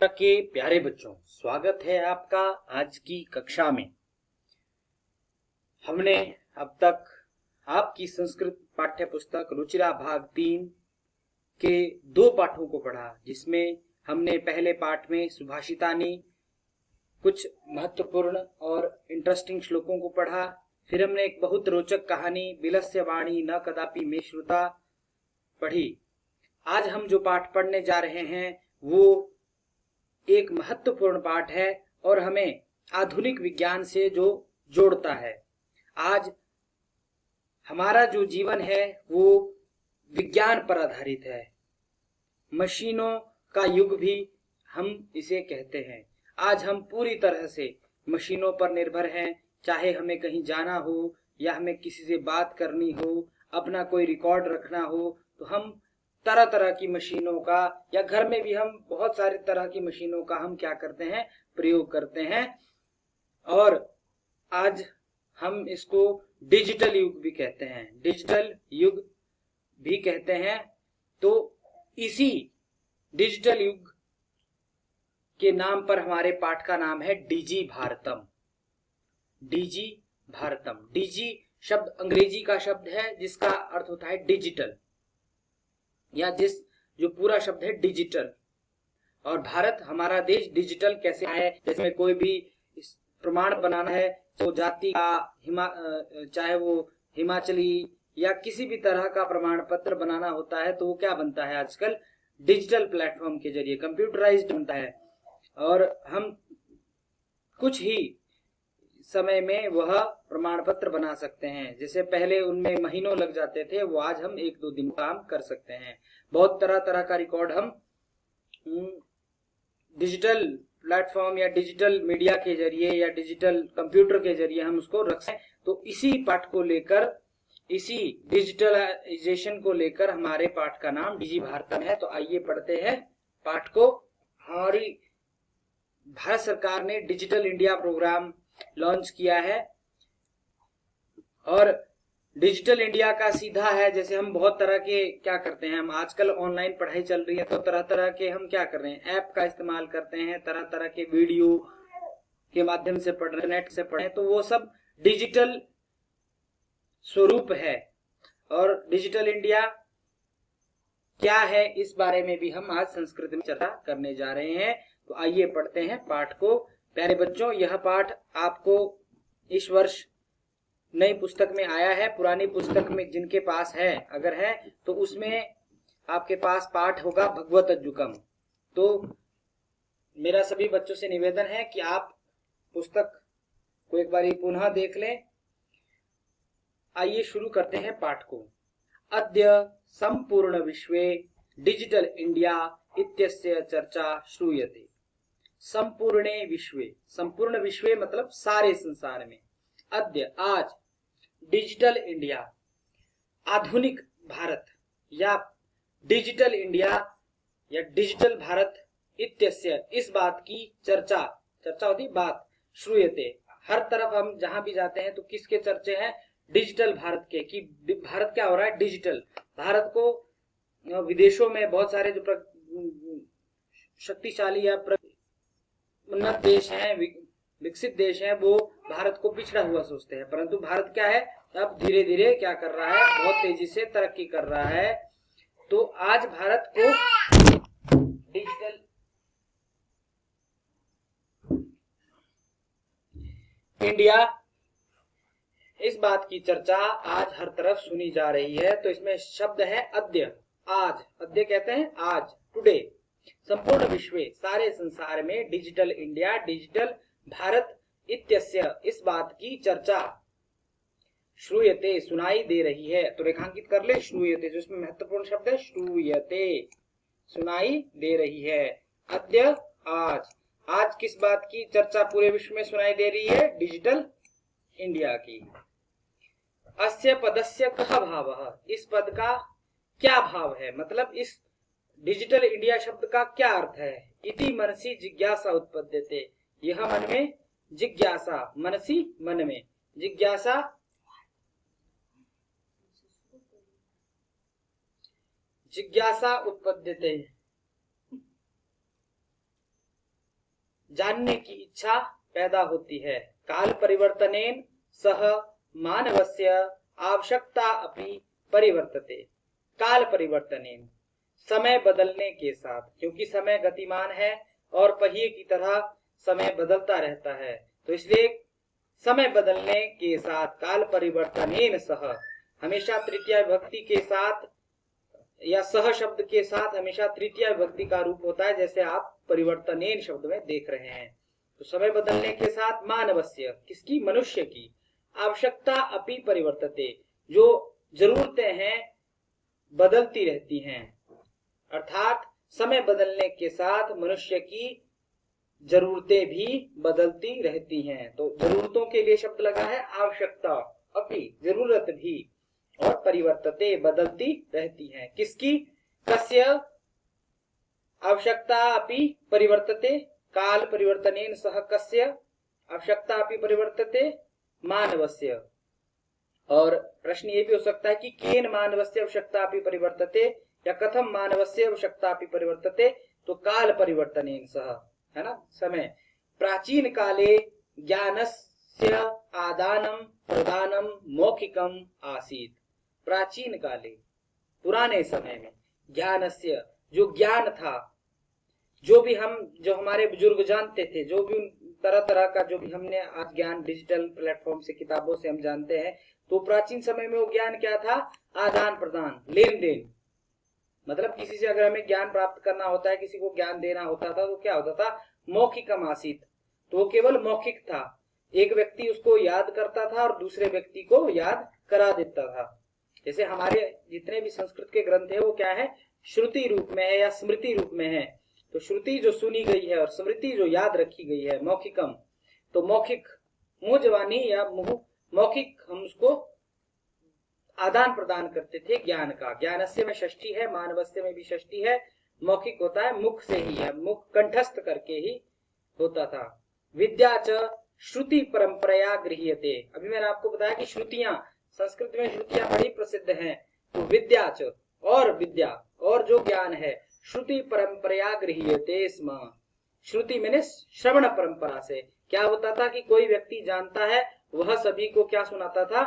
के प्यारे बच्चों, स्वागत है आपका आज की कक्षा में। हमने अब तक आपकी संस्कृत पाठ्य पुस्तक रुचिरा भाग 3 के 2 पाठों को पढ़ा, जिसमें हमने पहले पाठ में सुभाषितानि कुछ महत्वपूर्ण और इंटरेस्टिंग श्लोकों को पढ़ा। फिर हमने एक बहुत रोचक कहानी बिलस्य वाणी न कदापि मे श्रुता पढ़ी। आज हम जो पाठ पढ़ने जा रहे हैं वो एक महत्वपूर्ण पाठ है और हमें आधुनिक विज्ञान से जो जोड़ता है। आज हमारा जो जीवन है वो विज्ञान पर आधारित है। मशीनों का युग भी हम इसे कहते हैं। आज हम पूरी तरह से मशीनों पर निर्भर हैं। चाहे हमें कहीं जाना हो या हमें किसी से बात करनी हो, अपना कोई रिकॉर्ड रखना हो, तो हम तरह तरह की मशीनों का, या घर में भी हम बहुत सारे तरह की मशीनों का हम क्या करते हैं, प्रयोग करते हैं। और आज हम इसको डिजिटल युग भी कहते हैं, डिजिटल युग भी कहते हैं। तो इसी डिजिटल युग के नाम पर हमारे पाठ का नाम है डिजी भारतम। डिजी भारतम, डिजी शब्द अंग्रेजी का शब्द है जिसका अर्थ होता है डिजिटल, या जो पूरा शब्द है डिजिटल। और भारत हमारा देश डिजिटल कैसे आया है, जैसे कोई भी प्रमाण बनाना है तो जाति का चाहे वो हिमाचली या किसी भी तरह का प्रमाण पत्र बनाना होता है तो वो क्या बनता है, आजकल डिजिटल प्लेटफॉर्म के जरिए कंप्यूटराइज्ड बनता है। और हम कुछ ही समय में वह प्रमाण पत्र बना सकते हैं। जैसे पहले उनमें महीनों लग जाते थे, वो आज हम 1-2 दिन काम कर सकते हैं। बहुत तरह तरह का रिकॉर्ड हम डिजिटल प्लेटफॉर्म या डिजिटल मीडिया के जरिए या डिजिटल कंप्यूटर के जरिए हम उसको रख सकते हैं। तो इसी पाठ को लेकर, इसी डिजिटलाइजेशन को लेकर हमारे पाठ का नाम डिजी भारतम है। तो आइए पढ़ते हैं पाठ को। हमारी भारत सरकार ने डिजिटल इंडिया प्रोग्राम लॉन्च किया है और डिजिटल इंडिया का सीधा है, जैसे हम बहुत तरह के क्या करते हैं, हम आजकल ऑनलाइन पढ़ाई चल रही है तो तरह तरह के हम क्या कर रहे हैं, ऐप का इस्तेमाल करते हैं, तरह तरह के वीडियो के माध्यम से पढ़ रहे हैं, नेट से पढ़ रहे हैं, तो वो सब डिजिटल स्वरूप है। और डिजिटल इंडिया क्या है, इस बारे में भी हम आज संस्कृत में चर्चा करने जा रहे हैं। तो आइए पढ़ते हैं पाठ को। प्यारे बच्चों, यह पाठ आपको इस वर्ष नई पुस्तक में आया है। पुरानी पुस्तक में जिनके पास है, अगर है तो उसमें आपके पास पाठ होगा भगवत अज्जुकम। तो मेरा सभी बच्चों से निवेदन है कि आप पुस्तक को एक बार पुनः देख लें। आइए शुरू करते हैं पाठ को। अद्य संपूर्ण विश्वे डिजिटल इंडिया इत्यस्य चर्चा श्रूयते। संपूर्णे विश्वे, संपूर्ण विश्वे मतलब सारे संसार में। अद्य आज, डिजिटल इंडिया आधुनिक भारत या डिजिटल इंडिया या डिजिटल भारत इत्यस्य इस बात की चर्चा होती बात, श्रूयते हर तरफ हम जहां भी जाते हैं तो किसके चर्चे हैं, डिजिटल भारत के, कि भारत क्या हो रहा है, डिजिटल। भारत को विदेशों में बहुत सारे जो शक्तिशाली या उन्नत देश हैं, विकसित देश हैं, वो भारत को पिछड़ा हुआ सोचते हैं, परंतु भारत क्या है, अब धीरे धीरे क्या कर रहा है, बहुत तेजी से तरक्की कर रहा है। तो आज भारत को डिजिटल इंडिया इस बात की चर्चा आज हर तरफ सुनी जा रही है। तो इसमें शब्द है अद्य, आज। अद्य कहते हैं आज, टुडे। संपूर्ण विश्व, सारे संसार में, डिजिटल इंडिया, डिजिटल भारत इत्यस्य इस बात की चर्चा, श्रूयते सुनाई दे रही है। तो रेखांकित कर ले श्रूयते, जो इसमें महत्वपूर्ण शब्द है, श्रूयते सुनाई दे रही है। अद्य आज, आज किस बात की चर्चा पूरे विश्व में सुनाई दे रही है, डिजिटल इंडिया की। अस्य पदस्य कः भावः, इस पद का क्या भाव है, मतलब इस डिजिटल इंडिया शब्द का क्या अर्थ है। इति मनसि जिज्ञासा उत्पद्यते, यह मन में जिज्ञासा, मनसी मन में, जिज्ञासा जिज्ञासा उत्पद्यते, जानने की इच्छा पैदा होती है। काल परिवर्तनेन सह मानवस्य आवश्यकता अपि परिवर्तते। काल परिवर्तनेन, समय बदलने के साथ, क्योंकि समय गतिमान है और पहिए की तरह समय बदलता रहता है, तो इसलिए समय बदलने के साथ, काल परिवर्तनेन सह, हमेशा तृतीया विभक्ति के साथ या सह शब्द के साथ हमेशा तृतीया विभक्ति का रूप होता है, जैसे आप परिवर्तनेन शब्द में देख रहे हैं। तो समय बदलने के साथ मानवस्य, किसकी, मनुष्य की, आवश्यकता अपि परिवर्तते, जो जरूरतें हैं बदलती रहती हैं। अर्थात समय बदलने के साथ मनुष्य की जरूरतें भी बदलती रहती हैं। तो जरूरतों के लिए शब्द लगा है आवश्यकता, अपि जरूरत भी, और परिवर्तते बदलती रहती हैं। किसकी, कस्य आवश्यकता अपि परिवर्तते, काल परिवर्तनेन सह कस्य आवश्यकता अपि परिवर्तते, मानवस्य। और प्रश्न ये भी हो सकता है कि केन मानवस्य आवश्यकता अपि परिवर्तते, या कथम मानवस्य आवश्यकता अपि परिवर्तते, तो काल परिवर्तनेन सह, है ना, समय। प्राचीन काले ज्ञानस्य आदानम प्रदानम मौखिकम आसीत। प्राचीन काले, पुराने समय में, ज्ञानस्य, जो ज्ञान था, जो हमारे बुजुर्ग जानते थे, जो भी तरह तरह का जो भी हमने आज ज्ञान डिजिटल प्लेटफॉर्म से, किताबों से हम जानते हैं, तो प्राचीन समय में वो ज्ञान क्या था, आदान प्रदान, लेन देन। मतलब किसी से अगर हमें ज्ञान प्राप्त करना होता है, किसी को ज्ञान देना होता था, तो क्या होता था, मौखिकम आसीत, तो वो केवल मौखिक था। एक व्यक्ति उसको याद करता था और दूसरे व्यक्ति को याद करा देता था। जैसे हमारे जितने भी संस्कृत के ग्रंथ है वो क्या है, श्रुति रूप में है या स्मृति रूप में है। तो श्रुति जो सुनी गई है और स्मृति जो याद रखी गई है, मौखिकम। तो मौखिक, मुंह जवानी या मौखिक, हम उसको आदान प्रदान करते थे ज्ञान का। ज्ञानस्य में षष्ठी है, मानवस्य में भी षष्ठी है। मौखिक होता है मुख से ही, है मुख कंठस्थ करके ही होता था। विद्या च श्रुति परंपराया गृह्यते। अभी मैंने आपको बताया कि श्रुतियां, संस्कृत में श्रुतियां बड़ी प्रसिद्ध हैं। तो विद्या च, और विद्या और जो ज्ञान है, श्रुति परंपराया गृह्यते स्म। श्रुति मैंने श्रवण परंपरा से। क्या होता था कि कोई व्यक्ति जानता है, वह सभी को क्या सुनाता था,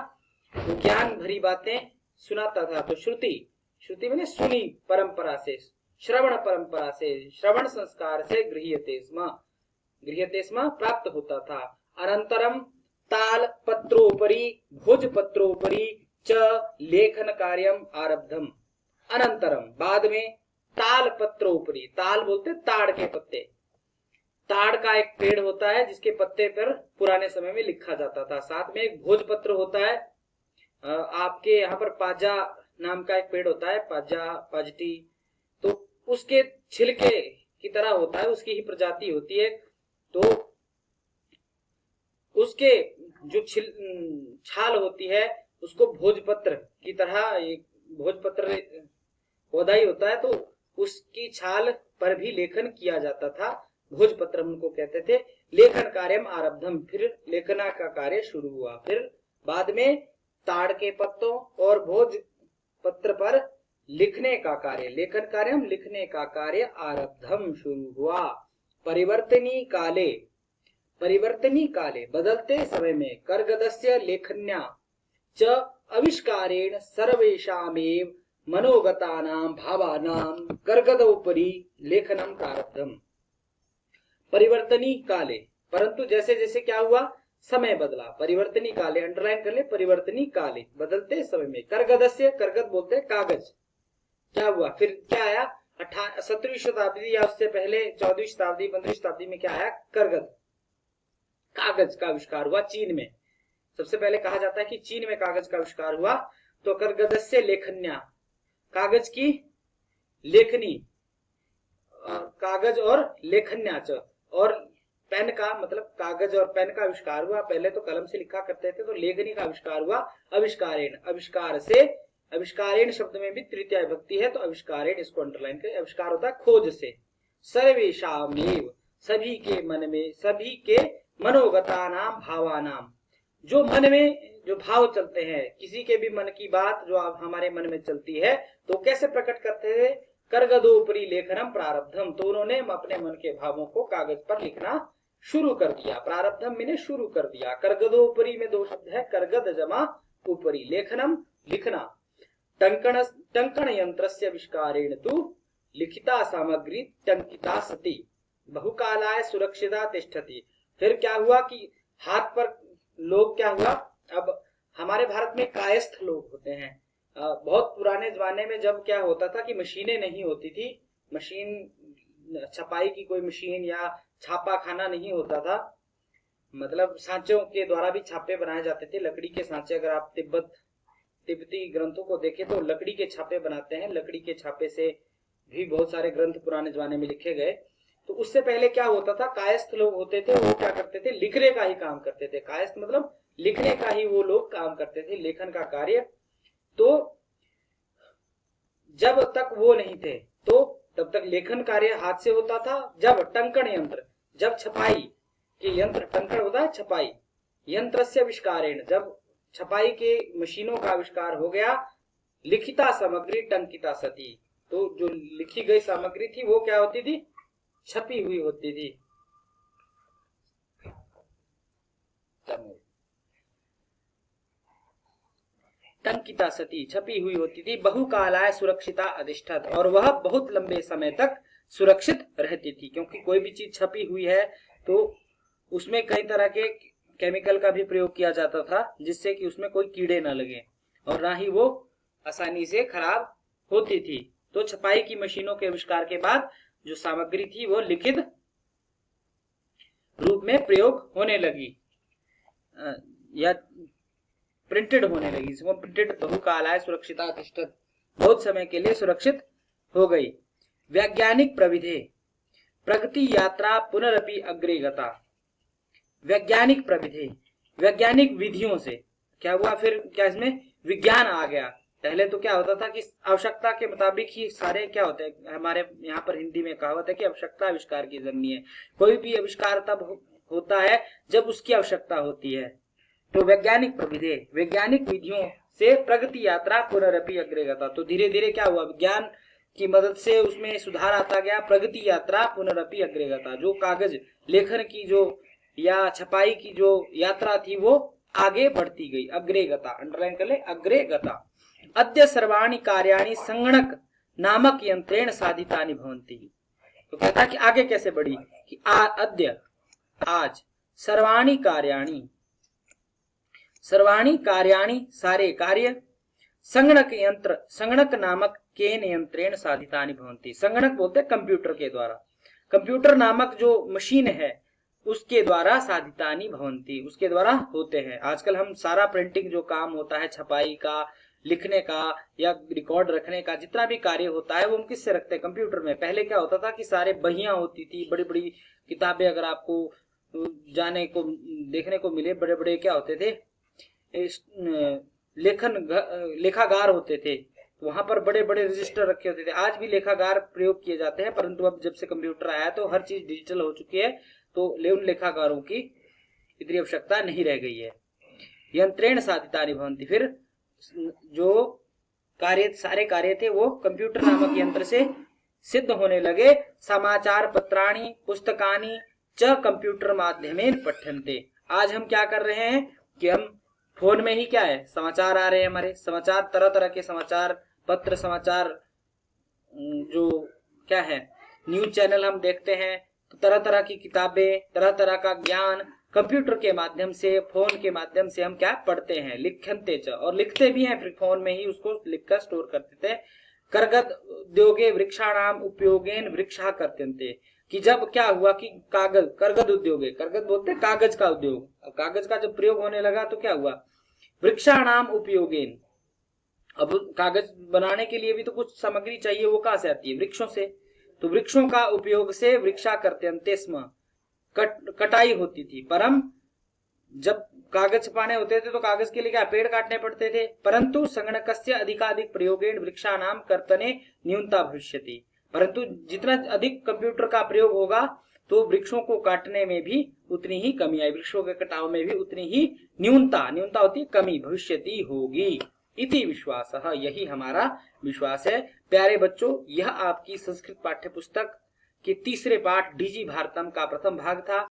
तो ज्ञान भरी बातें सुनाता था। तो श्रुति मैंने सुनी परंपरा से, श्रवण परंपरा से, श्रवण संस्कार से गृह्यते स्म प्राप्त होता था। अनंतरम ताल पत्रोपरि भोज पत्रोपरि च लेखन कार्यम आरब्धम। अनंतरम, बाद में, ताल पत्रोपरि, ताल बोलते ताड़ के पत्ते। ताड़ का एक पेड़ होता है जिसके पत्ते पर पुराने समय में लिखा जाता था। साथ में एक भोजपत्र होता है। आपके यहाँ पर पाजा नाम का एक पेड़ होता है, पाजटी, तो उसके छिलके की तरह होता है, उसकी ही प्रजाति होती है। तो उसके जो छाल होती है उसको भोजपत्र की तरह, एक भोजपत्र पौधा ही होता है, तो उसकी छाल पर भी लेखन किया जाता था। भोजपत्र उनको कहते थे। लेखन कार्यम आरब्धम, फिर लेखना का कार्य शुरू हुआ। फिर बाद में ताड़ के पत्तों और भोज पत्र पर लिखने का कार्य, लेखन कार्यम, लिखने का कार्य आरब्धम, शुरू हुआ। परिवर्तनी काले, बदलते समय में, कर्गदस्य लेखन्या च आविष्कारेण सर्वेषामेव मनोगतानां भावानां कर्गदोपरि लेखनम प्रारब्धम। परिवर्तनी काले, परंतु जैसे जैसे क्या हुआ, समय बदला। परिवर्तनी काले, अंडरलाइन कर ले, परिवर्तनी काले, बदलते समय में। कर्गदस्य, कर्गद बोलते हैं कागज। क्या हुआ, फिर क्या आया, 17वीं शताब्दी या उससे पहले 14वीं शताब्दी 15वीं शताब्दी में क्या आया, कर्गद, कागज का आविष्कार हुआ चीन में। सबसे पहले कहा जाता है कि चीन में कागज का आविष्कार हुआ। तो कर्गदस्य लेखन्या, कागज की लेखनी, कागज और लेखन्या, और पेन का, मतलब कागज और पेन का आविष्कार हुआ। पहले तो कलम से लिखा करते थे, तो लेखनी का आविष्कार हुआ आविष्कारेण, आविष्कार से। आविष्कारेण शब्द में भी तृतीया विभक्ति है, तो आविष्कारेण, इसको अंडरलाइन करें। आविष्कार होता है खोज से। सर्वेषामेव, सभी के मन में, सभी के मनोगतानाम भावानाम, जो मन में जो भाव चलते हैं, किसी के भी मन की बात जो हमारे मन में चलती है, तो कैसे प्रकट करते थे, कर्गदोपरि लेखनम प्रारब्धम, तो उन्होंने अपने मन के भावों को कागज पर लिखना शुरू कर दिया। प्रारब्धम मैंने शुरू कर दिया। कर्गदोपरि में दो शब्द है, कर्गद जमा ऊपरी, लेखनम लिखना। टंकण यंत्रस्य आविष्कारेण तु लिखिता सामग्री टंकिता सती बहुकालाय सुरक्षिता तिष्ठति। फिर क्या हुआ कि हाथ पर लोग क्या हुआ, अब हमारे भारत में कायस्थ लोग होते हैं। बहुत पुराने जमाने में जब क्या होता था कि मशीनें नहीं होती थी, मशीन छपाई की कोई मशीन या छापा खाना नहीं होता था, मतलब सांचों के द्वारा भी छापे बनाए जाते थे, लकड़ी के सांचे। अगर आप तिब्बती ग्रंथों को देखें तो लकड़ी के छापे बनाते हैं, लकड़ी के छापे से भी बहुत सारे ग्रंथ पुराने जमाने में लिखे गए। तो उससे पहले क्या होता था, कायस्थ लोग होते थे, वो क्या करते थे, लिखने का ही काम करते थे। कायस्थ मतलब लिखने का ही वो लोग काम करते थे, लेखन का कार्य। तो जब तक वो नहीं थे तो तब तक लेखन कार्य हाथ से होता था। जब टंकण यंत्र, जब छपाई के यंत्र, टंकण होता है छपाई, यंत्र से आविष्कारेण, जब छपाई के मशीनों का आविष्कार हो गया, लिखिता सामग्री टंकिता सती, तो जो लिखी गई सामग्री थी वो क्या होती थी, छपी हुई होती थी। टंकिता सती, छपी हुई होती थी। बहुकालाय सुरक्षिता अधिष्ठित, और वह बहुत लंबे समय तक सुरक्षित रहती थी, क्योंकि कोई भी चीज छपी हुई है तो उसमें कई तरह के केमिकल का भी प्रयोग किया जाता था, जिससे कि उसमें कोई कीड़े ना लगे और ना ही वो आसानी से खराब होती थी। तो छपाई की मशीनों के आविष्कार के बाद जो सामग्री थी वो लिखित रूप में प्रयोग होने लगी या प्रिंटेड होने लगी, जिसको प्रिंटेड बहुकालाय सुरक्षिता अधिष्ठित, बहुत समय के लिए सुरक्षित हो गई। वैज्ञानिक प्रविधि प्रगति यात्रा पुनरपि अग्रे गता। वैज्ञानिक प्रविधि, वैज्ञानिक विधियों से क्या हुआ, फिर क्या इसमें विज्ञान आ गया। पहले तो क्या होता था कि आवश्यकता के मुताबिक ही सारे क्या होते हैं, हमारे यहाँ पर हिंदी में कहावत है कि आवश्यकता आविष्कार की जननी है। कोई भी आविष्कार तब होता है जब उसकी आवश्यकता होती है। तो वैज्ञानिक प्रविधि, वैज्ञानिक विधियों से प्रगति यात्रा पुनरपि अग्रे गता, तो धीरे धीरे क्या हुआ, विज्ञान की मदद से उसमें सुधार आता गया। प्रगति यात्रा पुनरपि अग्रे गता, जो कागज लेखन की जो या छपाई की जो यात्रा थी वो आगे बढ़ती गई। अग्रे गता, अंडरलाइन कर ले, अग्रे गता। अद्य सर्वाणि कार्याणि संगणक नामक यंत्रेण साधितानि भवन्ति। तो कहता कि आगे कैसे बढ़ी कि अद्य, आज, सर्वाणि कार्याणि, सर्वाणि कार्याणि, सारे कार्य, संगणक यंत्र, संगणक नामक केन यंत्रेण साधितानि भवन्ति। संगणक बोलते हैं कंप्यूटर के द्वारा, कंप्यूटर नामक जो मशीन है उसके द्वारा साधितानि भवन्ति, उसके द्वारा होते हैं। आजकल हम सारा प्रिंटिंग जो काम होता है, छपाई का, लिखने का या रिकॉर्ड रखने का, जितना भी कार्य होता है वो हम किससे रखते हैं, कंप्यूटर में। पहले क्या होता था कि सारे बहियां होती थी, बड़ी बड़ी किताबें, अगर आपको जाने को देखने को मिले, बड़े बड़े क्या होते थे, लेखागार होते थे, वहां पर बड़े बड़े रजिस्टर रखे होते थे। आज भी लेखागार प्रयोग किए जाते हैं, परंतु अब जब से कंप्यूटर आया तो हर चीज डिजिटल हो चुकी है, तो उन लेखागारों की इतनी आवश्यकता नहीं रह गई है। यंत्रेण साधितानि भवन्ति, फिर जो कार्य, सारे कार्य थे वो कंप्यूटर नामक यंत्र से सिद्ध होने लगे। समाचार पत्राणि पुस्तकानि च कंप्यूटर माध्यमेन पठ्यन्ते। आज हम क्या कर रहे हैं कि हम फोन में ही क्या है, समाचार आ रहे हैं हमारे, समाचार, तरह तरह के समाचार पत्र, समाचार जो क्या है, न्यूज चैनल हम देखते हैं, तो तरह तरह की किताबें, तरह तरह का ज्ञान कंप्यूटर के माध्यम से, फोन के माध्यम से हम क्या पढ़ते हैं। लिखन्ते च, और लिखते भी हैं, फिर फोन में ही उसको लिखकर स्टोर करते थे। कर्गद उद्योगे वृक्षाणाम उपयोगेन वृक्षा करते, कि जब क्या हुआ कि कागज, कर्गद उद्योगे, कर्गद बोलते कागज का उद्योग, कागज का जब प्रयोग होने लगा तो क्या हुआ, वृक्षाणाम उपयोगेन, अब कागज बनाने के लिए भी तो कुछ सामग्री चाहिए, वो कहां से आती है, वृक्षों से। तो वृक्षों का उपयोग से वृक्षा करते स्म, कटाई होती थी। परम, जब कागज छपाने होते थे तो कागज के लिए क्या पेड़ काटने पड़ते थे, परंतु संगणकस्य अधिकाधिक प्रयोगेण वृक्षाणाम कर्तने न्यूनता भविष्यति, परंतु जितना अधिक कंप्यूटर का प्रयोग होगा तो वृक्षों को काटने में भी उतनी ही कमी आई, वृक्षों के कटाव में भी उतनी ही न्यूनता, न्यूनता होती है कमी, भविष्यति होगी। इति विश्वासः, यही हमारा विश्वास है। प्यारे बच्चों, यह आपकी संस्कृत पाठ्य पुस्तक के तीसरे पाठ डीजी भारतम का प्रथम भाग था।